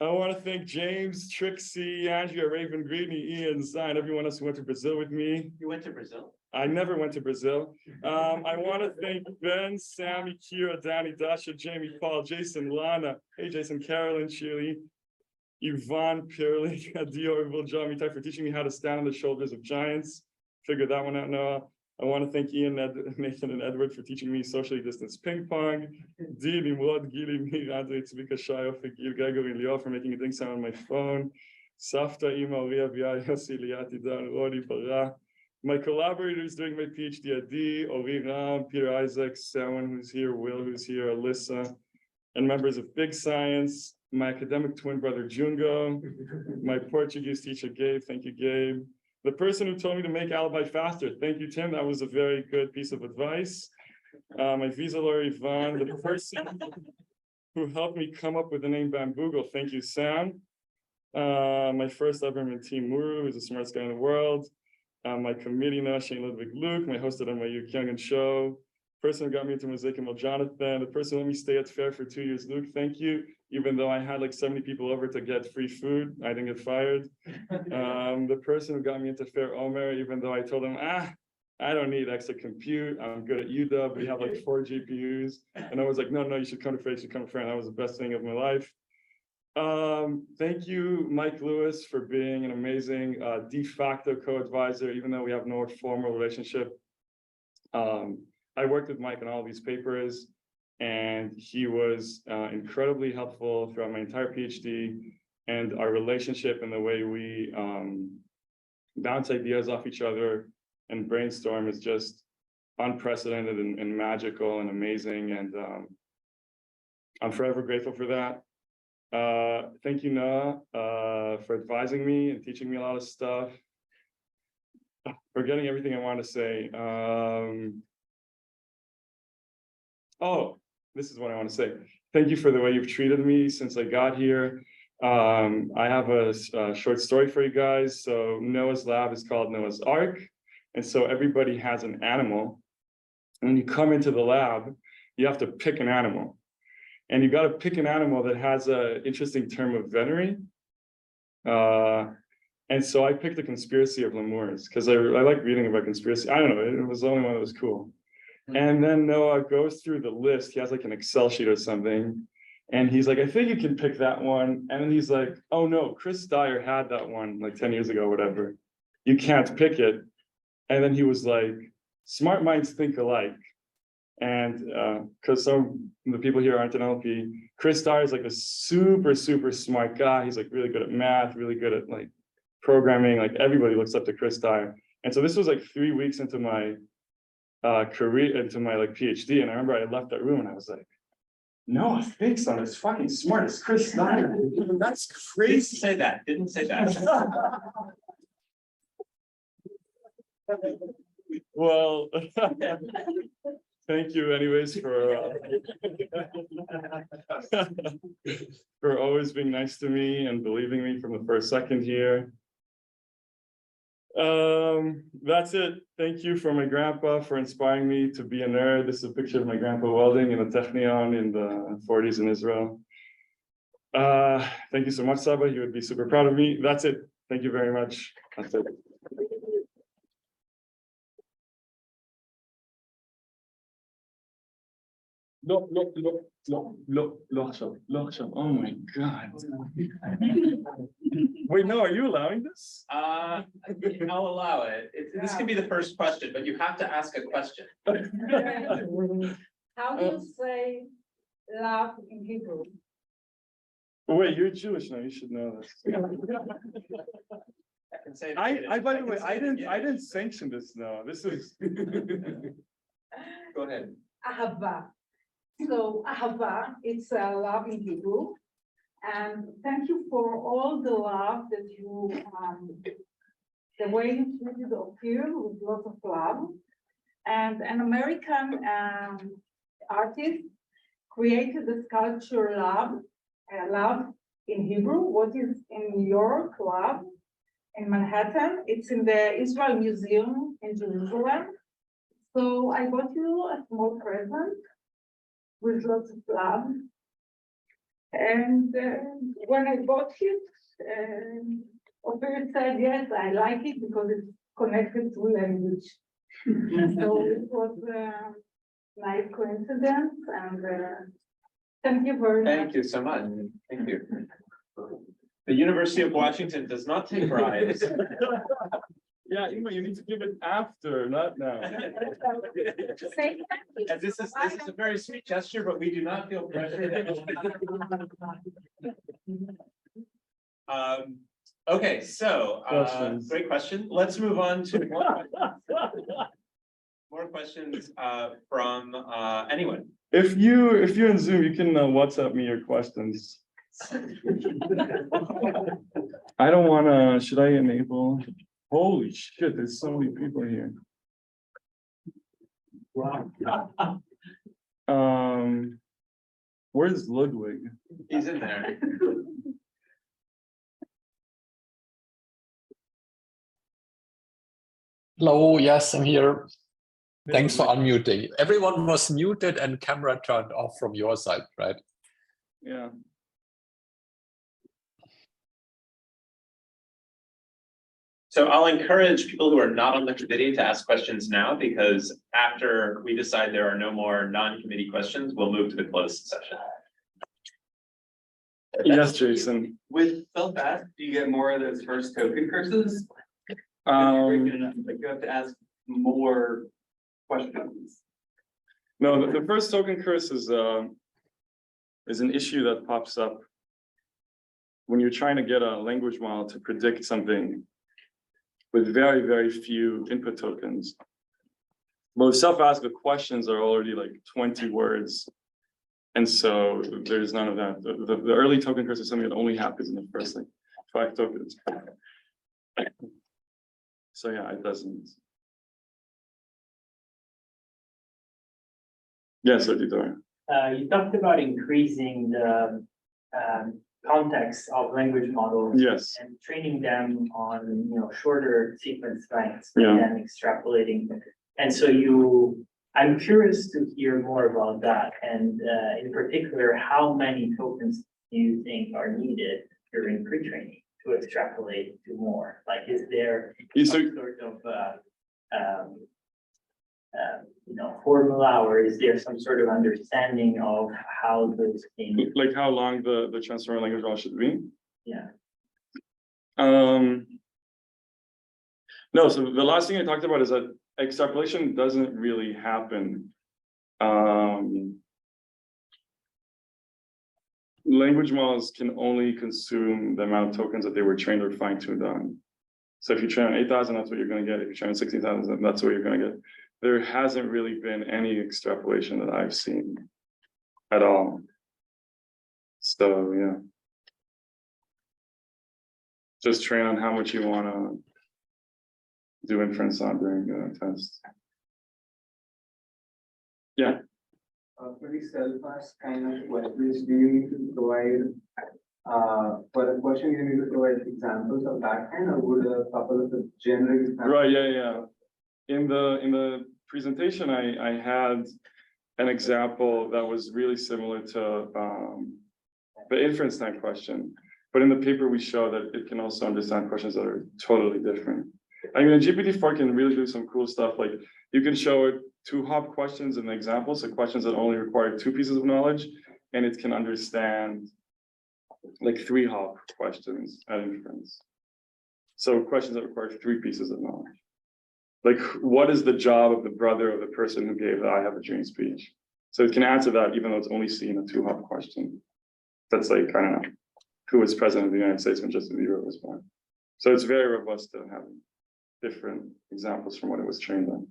I want to thank James, Trixie, Andrea, Raven, Greeny, Ian, Zion, everyone else who went to Brazil with me. You went to Brazil? I never went to Brazil. I want to thank Ben, Sammy, Kira, Danny, Dasha, Jamie, Paul, Jason, Lana, hey Jason, Carolyn, Shirley, Yvonne, Pirley, Adio, Jami, for teaching me how to stand on the shoulders of giants. Figured that one out, Noah. I want to thank Ian, Nathan, and Edward for teaching me socially distanced ping pong. Dee, Nimrod, Gili, Mir, Andre, Tzvika, Shayo, Figil, Gregor, and Leo for making a ding sound on my phone. Safta, Ima, Ria, Via, Yossi, Liati, Dan, Rodi, Bara. My collaborators during my PhD at D, Ori Ram, Peter Isaacs, Sawan, who's here, Will, who's here, Alyssa, and members of Big Science, my academic twin brother, Jungo, my Portuguese teacher, Gabe, thank you, Gabe. The person who told me to make Alibi faster, thank you, Tim, that was a very good piece of advice. My visa lawyer, Yvonne, the person who helped me come up with the name Bamboogle, thank you, Sam. My first ever mentee, Muru, who's the smartest guy in the world. My committee now, Shane Ludwig Luke, my host at NYU Kyungin show. Person who got me into Mosaic and Jonathan, the person who let me stay at Fair for 2 years, Luke, thank you. Even though I had like 70 people over to get free food, I didn't get fired. The person who got me into Fair, Omer, even though I told him, I don't need extra compute, I'm good at UW, we have like 4 GPUs. And I was like, no, you should come to Fair, you should come to Fair, and that was the best thing of my life. Thank you, Mike Lewis, for being an amazing de facto co-advisor, even though we have no formal relationship. I worked with Mike on all these papers, and he was incredibly helpful throughout my entire PhD, and our relationship and the way we bounce ideas off each other and brainstorm is just unprecedented and magical and amazing, and I'm forever grateful for that. Thank you, Noah, for advising me and teaching me a lot of stuff. Forgetting everything I want to say. Oh, this is what I want to say. Thank you for the way you've treated me since I got here. I have a short story for you guys. So Noah's lab is called Noah's Ark. And so everybody has an animal. When you come into the lab, you have to pick an animal. And you got to pick an animal that has an interesting term of veterinary. And so I picked the conspiracy of lemurs because I like reading about conspiracy. I don't know, it was the only one that was cool. And then Noah goes through the list. He has like an Excel sheet or something. And he's like, I think you can pick that one. And then he's like, oh no, Chris Dyer had that one like 10 years ago, whatever. You can't pick it. And then he was like, smart minds think alike. And because some of the people here aren't in LP, Chris Dyer is like a super, super smart guy. He's like really good at math, really good at like programming. Like everybody looks up to Chris Dyer. And so this was like 3 weeks into my career, into my like PhD. And I remember I left that room and I was like, Noah thinks I'm as fucking smart as Chris Snyder. That's Didn't crazy. say that, didn't say that. Well, thank you anyways for always being nice to me and believing me from the first second here. That's it. Thank you for my grandpa for inspiring me to be a nerd. This is a picture of my grandpa welding in a Technion in the 40s in Israel. Thank you so much, Saba. You would be super proud of me. That's it. Thank you very much. That's it. לא, לא, לא, לא, לא, לא עכשיו, לא עכשיו. Oh my God. Wait, no, are you allowing this? I'll allow it. This can be the first question, but you have to ask a question. How do you say love in Hebrew? Wait, you're Jewish now, you should know this. I can say it. By the way, can say it I again. didn't sanction this now. This is. Go ahead. Ahava. So Ahava, it's love in Hebrew. And thank you for all the love that you, the way you treated Ophir with lots of love. And an American artist created the sculpture love in Hebrew. What is in New York, love in Manhattan. It's in the Israel Museum in Jerusalem. So I bought you a small present with lots of love. And when I bought it, Ophir said, yes, I like it because it's connected to language. So it was a nice coincidence, and thank you very much. Thank you so much. Thank you. The University of Washington does not take bribes. Yeah, Ima, you need to give it after, not now. Say thank you. And this is a very sweet gesture, but we do not feel pressure. Okay, so Questions. great question. Let's move on to more questions from anyone. If you're in Zoom, you can WhatsApp me your questions. I don't wanna, should I enable? Holy shit, there's so many people here. Where's Ludwig? He's in there. Hello, yes, I'm here. Thanks for unmuting. Everyone was muted and camera turned off from your side, right? Yeah. So I'll encourage people who are not on the committee to ask questions now, because after we decide there are no more non-committee questions, we'll move to the closed session. Yes, Jason. With Belfast, do you get more of those first token curses? Um, Like you have to ask more questions. no, the first token curse is an issue that pops up when you're trying to get a language model to predict something with very, very few input tokens. Most self-asked questions are already like 20 words. And so there's none of that. The early token curse is something that only happens in the first like 5 tokens. So yeah, it doesn't. Yes, Editor. You talked about increasing the context of language models. Yes. And training them on, shorter sequence lengths Yeah. and then extrapolating. And so I'm curious to hear more about that. And in particular, how many tokens do you think are needed during pre-training to extrapolate to more? Like, is there Yeah, some so- sort of formula, or is there some sort of understanding of how those things? Like how long the transformer language model should be? Yeah. No, so the last thing I talked about is that extrapolation doesn't really happen. Language models can only consume the amount of tokens that they were trained or fine-tuned on. So if you train on 8,000, that's what you're going to get. If you train on 16,000, that's what you're going to get. There hasn't really been any extrapolation that I've seen at all. So, yeah. Just train on how much you want to do inference on during the test. Yeah. For the self-ask kind of questions, do you need to provide, for a question, you need to provide examples of that kind, or would a couple of the generic examples? Right, yeah. In the presentation, I had an example that was really similar to the inference type question. But in the paper, we show that it can also understand questions that are totally different. I mean, GPT-4 can really do some cool stuff. Like you can show it 2-hop questions in the example, so questions that only require 2 pieces of knowledge, and it can understand like 3-hop questions at inference. So questions that require 3 pieces of knowledge. Like, what is the job of the brother of the person who gave the I have a dream speech? So it can answer that even though it's only seen a 2-hop question. That's like, I don't know, who was president of the United States when Justin Bieber was born. So it's very robust to have different examples from what it was trained on.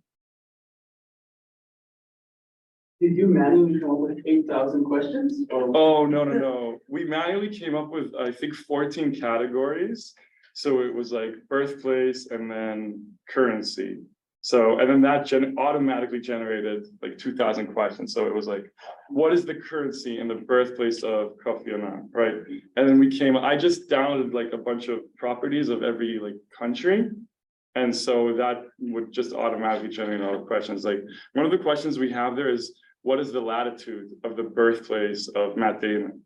Did you manually come up with 8,000 questions? Or Oh, no. We manually came up with, I think, 14 categories. So it was like birthplace and then currency. So, and then that automatically generated like 2,000 questions. So it was like, what is the currency in the birthplace of Kofi Annan, right? And then I just downloaded like a bunch of properties of every like country. And so that would just automatically generate all the questions. Like one of the questions we have there is, what is the latitude of the birthplace of Matt Damon?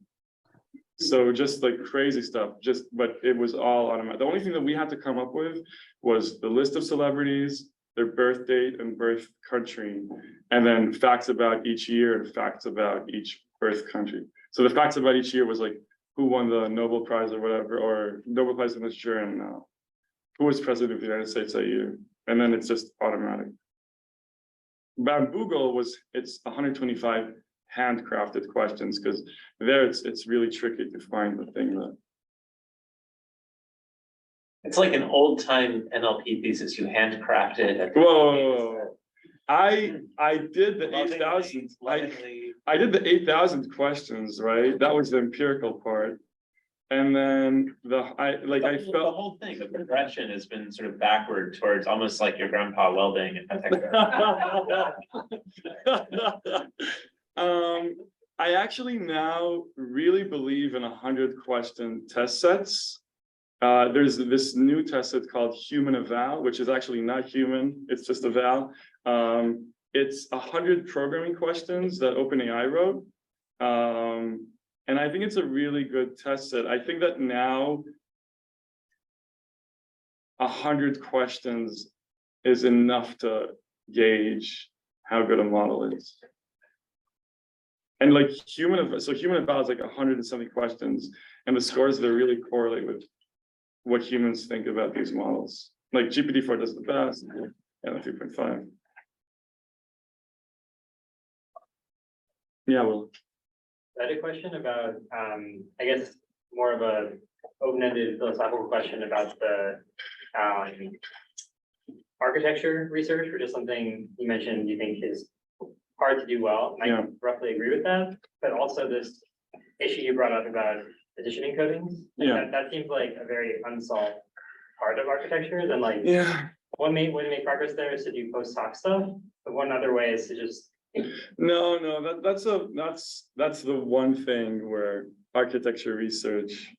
So just like crazy stuff, but it was all automatic. The only thing that we had to come up with was the list of celebrities, their birth date and birth country, and then facts about each year and facts about each birth country. So the facts about each year was like who won the Nobel Prize or whatever, or Nobel Prize in literature, and who was president of the United States that year. And then it's just automatic. Bambole it's 125 handcrafted questions, because there it's really tricky to find the thing that. It's like an old time NLP thesis you handcrafted. Whoa. I did the 8,000. I did the 8,000 questions, right? That was the empirical part. And then the felt whole thing, the progression has been sort of backward towards almost like your grandpa welding and I actually now really believe in 100 question test sets. There's this new test set called human eval, which is actually not human, it's just eval. It's 100 programming questions that OpenAI wrote. And I think it's a really good test set. I think that now 100 questions is enough to gauge how good a model is. And like human eval is like 100 and something questions, and the scores that really correlate with what humans think about these models. Like GPT-4 does the best, and the 3.5. Yeah, well. I had a question about, I guess, more of a open-ended philosophical question about the architecture research, which is something you mentioned you think is hard to do well. I roughly agree with that, but also this issue you brought up about edition encodings. That seems like a very unsolved part of architecture. Then like, one way to make progress there is to do post-hoc stuff, but one other way is to just No, that's the one thing where architecture research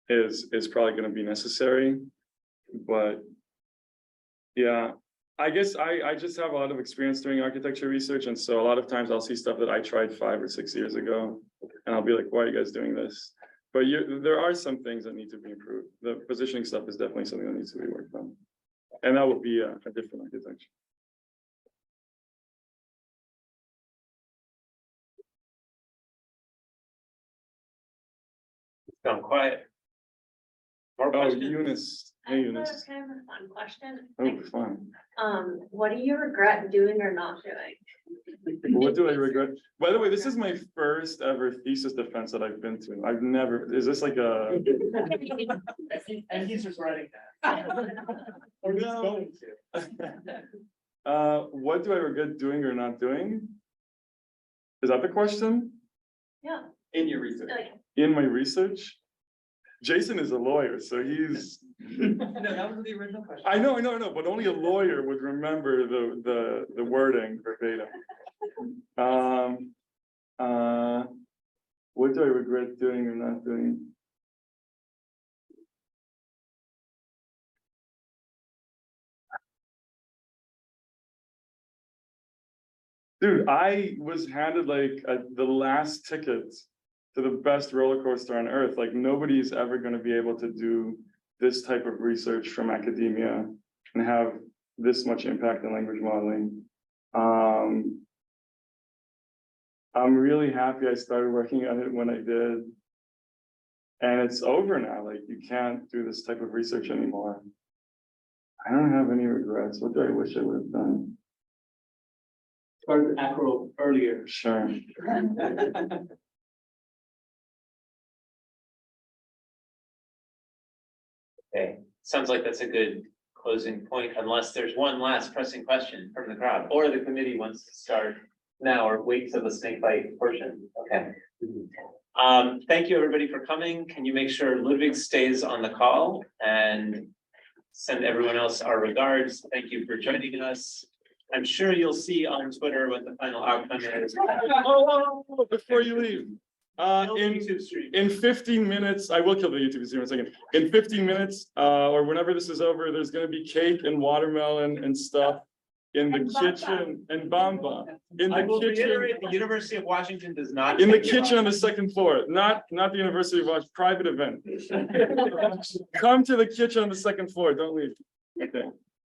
is probably going to be necessary, but yeah, I guess I just have a lot of experience doing architecture research, and so a lot of times I'll see stuff that I tried 5 or 6 years ago, and I'll be like, why are you guys doing this? But there are some things that need to be improved. The positioning stuff is definitely something that needs to be worked on, and that would be a different architecture. gone quiet. More questions? Eunice. Hey, I Eunice. have kind of a fun question. Oh, fun. What do you regret doing or not doing? What do I regret? By the way, this is my first ever thesis defense that I've been to. I've never, is this like a? And he's just writing that. Or he's going to. What do I regret doing or not doing? Is that the question? Yeah. In your research. Like in my research. Jason is a lawyer, so he's, No, that was the original question. I know, but only a lawyer would remember the wording verbatim. What do I regret doing or not doing? Dude, I was handed like the last ticket to the best roller coaster on earth. Like nobody's ever going to be able to do this type of research from academia and have this much impact on language modeling. I'm really happy I started working on it when I did. And it's over now. Like you can't do this type of research anymore. I don't have any regrets. What do I wish I would have done? Started acro earlier. Sure. Okay, sounds like that's a good closing point, unless there's one last pressing question from the crowd, or the committee wants to start now or wait till the snake bite portion. Okay. Thank you, everybody, for coming. Can you make sure Ludwig stays on the call and send everyone else our regards? Thank you for joining us. I'm sure you'll see on Twitter what the final outcome is. Oh, before you leave. YouTube stream. In 15 minutes, I will kill the YouTube stream in a second. In 15 minutes, or whenever this is over, there's gonna be cake and watermelon and stuff in the kitchen and bamba. In I will the kitchen, reiterate, the University of Washington does not. in the take your kitchen on the second floor, not the University of Washington, private event. Come to the kitchen on the second floor, don't leave. Okay.